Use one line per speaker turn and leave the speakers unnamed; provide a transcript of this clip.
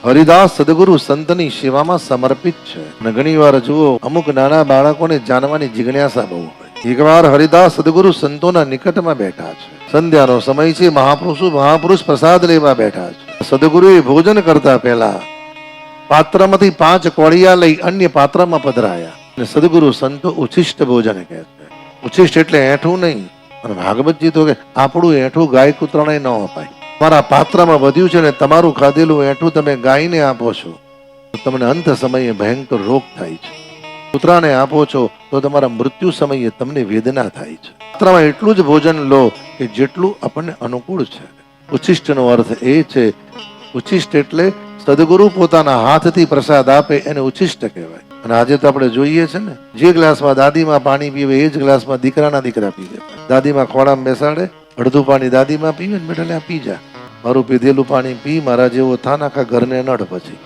હરિદાસ સદગુરુ સંતની સેવામાં સમર્પિત છે અને ઘણી વાર જુઓ અમુક નાના બાળકોને જાણવાની જિજ્ઞાસા બહુ હોય. એકવાર હરિદાસ સદગુરુ સંતોના નિકટમાં બેઠા છે. સંધ્યાનો સમય છે. મહાપુરુષ પ્રસાદ લેવા બેઠા છે. સદગુરુએ ભોજન કરતા પહેલા પાત્રમાંથી 5 કોળિયા લઈ અન્ય પાત્રમાં પધરાયા અને સદગુરુ સંતો ઉચ્છિષ્ટ ભોજન કહે છે. ઉચ્છિષ્ટ એટલે એઠું નહીં. અને ભાગવતજી તો કે આપણું એઠું ગાય કૂતરાને ન અપાય. તમારા પાત્રમાં વધ્યું છે ને તમારું ખાધેલું એઠું તમે ગાયને આપો છો તો તમને અંત સમયે ભયંકર રોગ થાય છે. કૂતરાને આપો છો તો તમારા મૃત્યુ સમયે તમને વેદના થાય છે. પાત્રમાં એટલું જ ભોજન લો કે જેટલું આપણને અનુકૂળ છે. ઉચ્છિષ્ટનો અર્થ એ છે, ઉચ્છિષ્ટ એટલે સદગુરુ પોતાના હાથથી પ્રસાદ આપે એને ઉચ્છિષ્ટ કહેવાય. અને આજે તો આપણે જોઈએ છે ને, જે ગ્લાસમાં દાદીમાં પાણી પીવે એ જ ગ્લાસમાં દીકરાના દીકરા પીવે. દાદીમાં ખોળામાં બેસાડે, અડધું પાણી દાદીમાં પીવે ને બેટા પી જા, મારું પીધેલું પાણી પી, મારા જેવો થાન, આખા ઘરને નડ પછી.